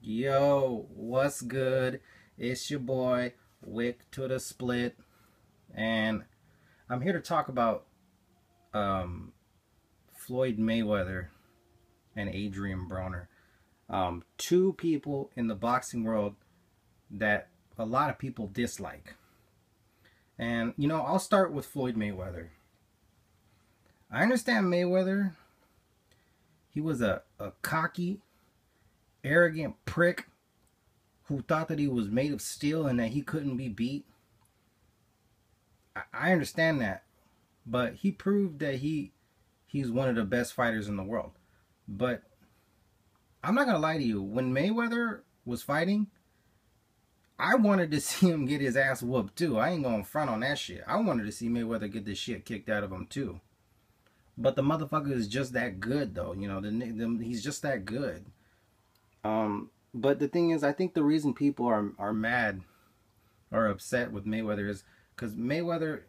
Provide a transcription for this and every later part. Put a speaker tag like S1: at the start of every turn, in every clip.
S1: Yo, what's good? It's your boy, Wick to the Split, and I'm here to talk about um, Floyd Mayweather and Adrian Broner. Two people in the boxing world that a lot of people dislike. And, I'll start with Floyd Mayweather. I understand Mayweather. He was a cocky, arrogant prick who thought that he was made of steel and that he couldn't be beat. I understand that, but he proved that he's one of the best fighters in the world. But I'm not gonna lie to you, when Mayweather was fighting, I wanted to see him get his ass whooped too. I ain't gonna front on that shit. I wanted to see Mayweather get this shit kicked out of him too. But the motherfucker is just that good, though. He's just that good. But the thing is, I think the reason people are mad or upset with Mayweather is because Mayweather,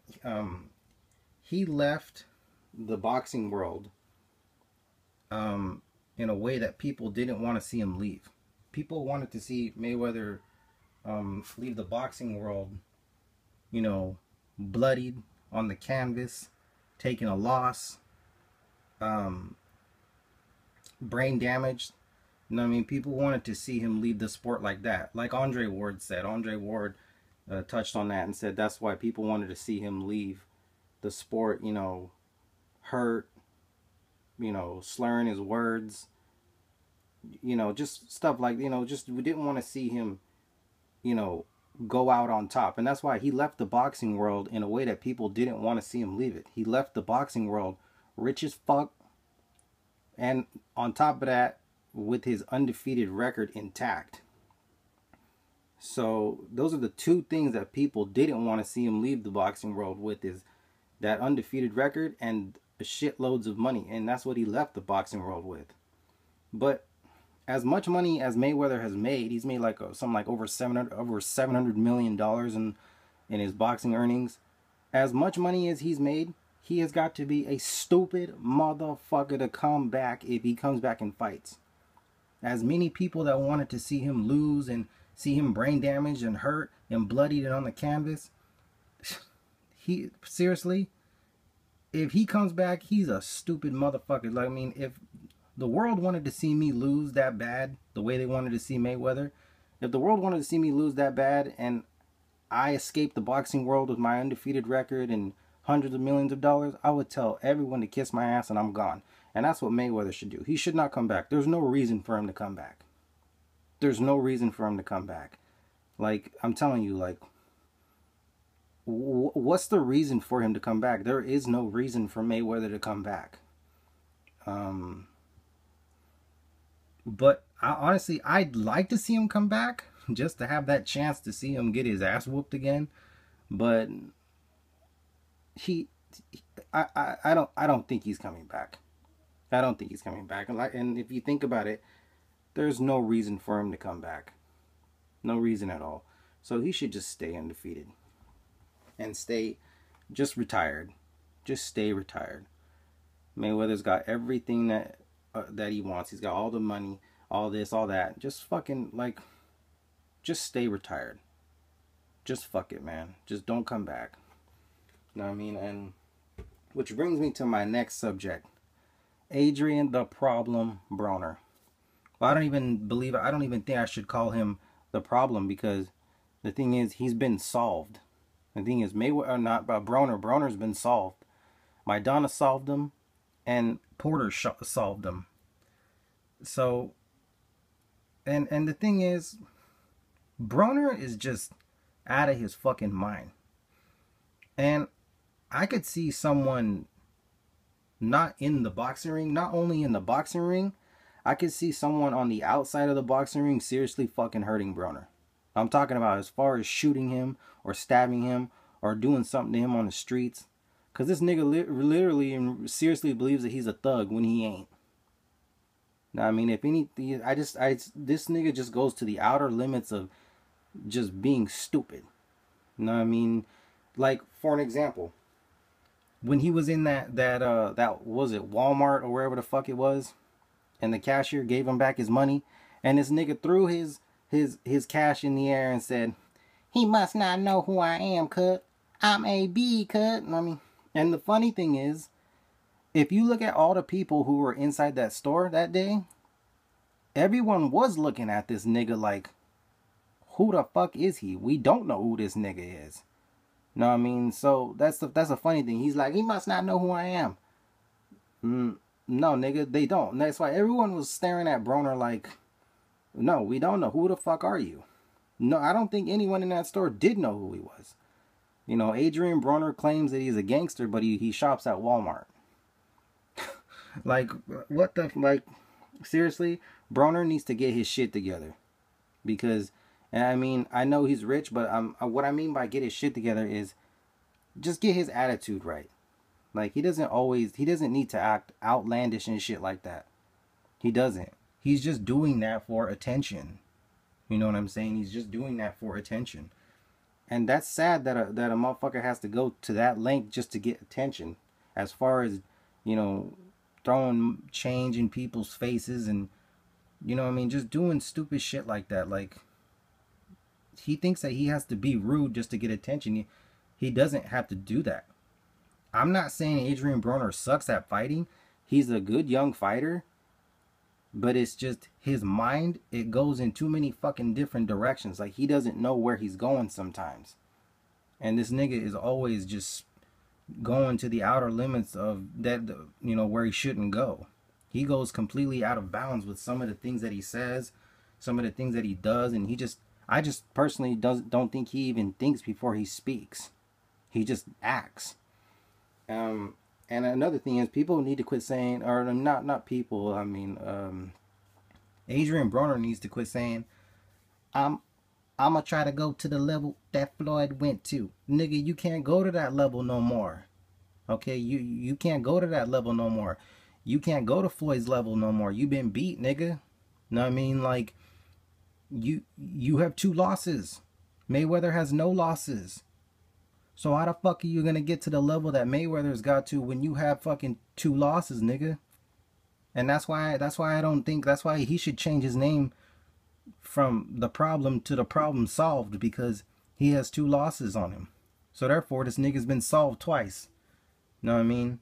S1: he left the boxing world in a way that people didn't want to see him leave. People wanted to see Mayweather leave the boxing world, bloodied on the canvas, taking a loss, brain damaged. People wanted to see him leave the sport like that. Like Andre Ward said. Andre Ward touched on that and said that's why people wanted to see him leave the sport, hurt, slurring his words, just stuff like, just we didn't want to see him, go out on top. And that's why he left the boxing world in a way that people didn't want to see him leave it. He left the boxing world rich as fuck. And on top of that, with his undefeated record intact. So those are the two things that people didn't want to see him leave the boxing world with, is that undefeated record and shitloads of money. And that's what he left the boxing world with. But as much money as Mayweather has made, he's made like something like over $700 million in his boxing earnings. As much money as he's made, he has got to be a stupid motherfucker to come back if he comes back and fights. As many people that wanted to see him lose and see him brain damaged and hurt and bloodied and on the canvas, he seriously, if he comes back, he's a stupid motherfucker. Like, if the world wanted to see me lose that bad, the way they wanted to see Mayweather, if the world wanted to see me lose that bad and I escaped the boxing world with my undefeated record and hundreds of millions of dollars, I would tell everyone to kiss my ass and I'm gone. And that's what Mayweather should do. He should not come back. There's no reason for him to come back. There's no reason for him to come back. Like, I'm telling you, like, what's the reason for him to come back? There is no reason for Mayweather to come back. But honestly, I'd like to see him come back just to have that chance to see him get his ass whooped again. But I don't think he's coming back. I don't think he's coming back. And if you think about it, there's no reason for him to come back. No reason at all. So he should just stay undefeated. And stay just retired. Just stay retired. Mayweather's got everything that he wants. He's got all the money, all this, all that. Just fucking, like, just stay retired. Just fuck it, man. Just don't come back. You know what I mean? And which brings me to my next subject. Adrian the Problem Broner. Well, I don't even think I should call him the problem, because the thing is, he's been solved. The thing is, Broner's been solved. Maidana solved him, and Porter solved him. So, and the thing is, Broner is just out of his fucking mind. And I could see someone not in the boxing ring, not only in the boxing ring, I could see someone on the outside of the boxing ring seriously fucking hurting Broner. I'm talking about as far as shooting him or stabbing him or doing something to him on the streets. Because this nigga literally and seriously believes that he's a thug when he ain't. Now, if anything, this nigga just goes to the outer limits of just being stupid. You know what I mean? Like, for an example, when he was in that was it Walmart or wherever the fuck it was, and the cashier gave him back his money, And this nigga threw his cash in the air and said, "He must not know who I am, cut. I'm AB, cut." I mean, and the funny thing is, if you look at all the people who were inside that store that day, everyone was looking at this nigga like, who the fuck is he? We don't know who this nigga is. Know what I mean? So that's a funny thing. He's like, he must not know who I am. No, nigga, they don't. And that's why everyone was staring at Broner like, no, we don't know. Who the fuck are you? No, I don't think anyone in that store did know who he was. You know, Adrian Broner claims that he's a gangster, but he shops at Walmart. Like, what the, like, seriously, Broner needs to get his shit together. Because, and I mean, I know he's rich, but what I mean by get his shit together is just get his attitude right. Like, he doesn't need to act outlandish and shit like that. He doesn't. He's just doing that for attention. You know what I'm saying? He's just doing that for attention. And that's sad that a motherfucker has to go to that length just to get attention. As far as, you know, throwing change in people's faces and, you know what I mean, just doing stupid shit like that. Like, he thinks that he has to be rude just to get attention. He doesn't have to do that. I'm not saying Adrian Broner sucks at fighting. He's a good young fighter. But it's just his mind, it goes in too many fucking different directions. Like, he doesn't know where he's going sometimes. And this nigga is always just going to the outer limits of that, you know, where he shouldn't go. He goes completely out of bounds with some of the things that he says, some of the things that he does, and I just personally don't think he even thinks before he speaks. He just acts. And another thing is, people need to quit saying, or not people, I mean, Adrian Broner needs to quit saying, I'm gonna try to go to the level that Floyd went to. Nigga, you can't go to that level no more. Okay, you can't go to that level no more. You can't go to Floyd's level no more. You been beat, nigga. Know what I mean? Like, you have 2 losses. Mayweather has no losses. So how the fuck are you gonna get to the level that Mayweather's got to when you have fucking 2 losses, nigga? And that's why I don't think, that's why he should change his name from the problem to the problem solved, because he has 2 losses on him. So therefore, this nigga's been solved twice. Know what I mean?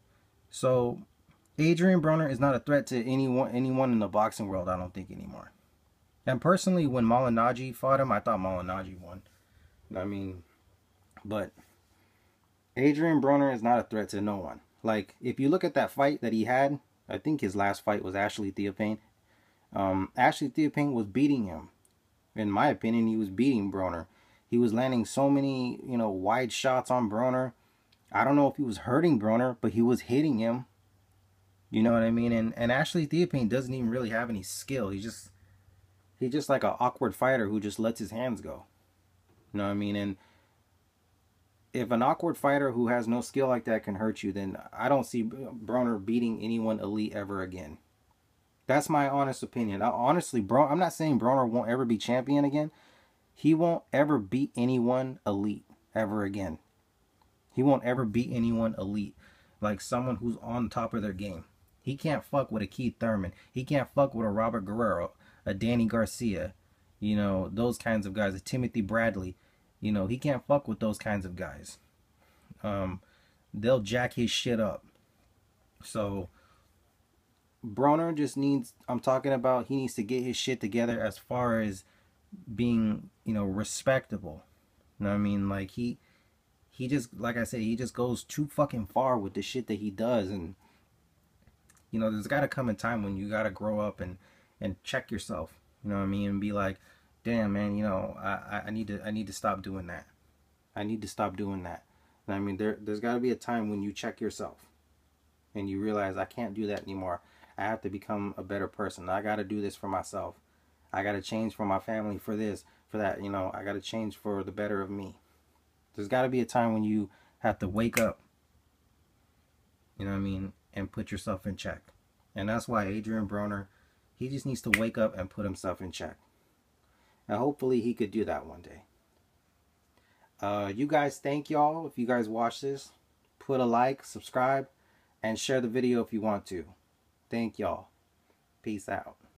S1: So Adrian Broner is not a threat to anyone in the boxing world, I don't think, anymore. And personally, when Malignaggi fought him, I thought Malignaggi won. I mean, but Adrian Broner is not a threat to no one. Like, if you look at that fight that he had, I think his last fight was Ashley Theophane. Ashley Theophane was beating him. In my opinion, he was beating Broner. He was landing so many, you know, wide shots on Broner. I don't know if he was hurting Broner, but he was hitting him. You know what I mean? And Ashley Theophane doesn't even really have any skill. He's just like an awkward fighter who just lets his hands go. You know what I mean? And if an awkward fighter who has no skill like that can hurt you, then I don't see Broner beating anyone elite ever again. That's my honest opinion. Honestly, I'm not saying Broner won't ever be champion again. He won't ever beat anyone elite ever again. He won't ever beat anyone elite, like someone who's on top of their game. He can't fuck with a Keith Thurman. He can't fuck with a Robert Guerrero, a Danny Garcia, you know, those kinds of guys, a Timothy Bradley. You know, he can't fuck with those kinds of guys. They'll jack his shit up. So Broner just needs, I'm talking about, he needs to get his shit together as far as being, you know, respectable. You know what I mean? Like, he just, like I said, he just goes too fucking far with the shit that he does. And, you know, there's got to come a time when you got to grow up and check yourself. You know what I mean? And be like, damn, man, you know, I need to stop doing that. I need to stop doing that. And I mean, there's got to be a time when you check yourself and you realize, I can't do that anymore. I have to become a better person. I got to do this for myself. I got to change for my family, for this, for that. You know, I got to change for the better of me. There's got to be a time when you have to wake up, you know what I mean, and put yourself in check. And that's why Adrian Broner, he just needs to wake up and put himself in check. And hopefully he could do that one day. You guys, thank y'all. If you guys watch this, put a like, subscribe, and share the video if you want to. Thank y'all. Peace out.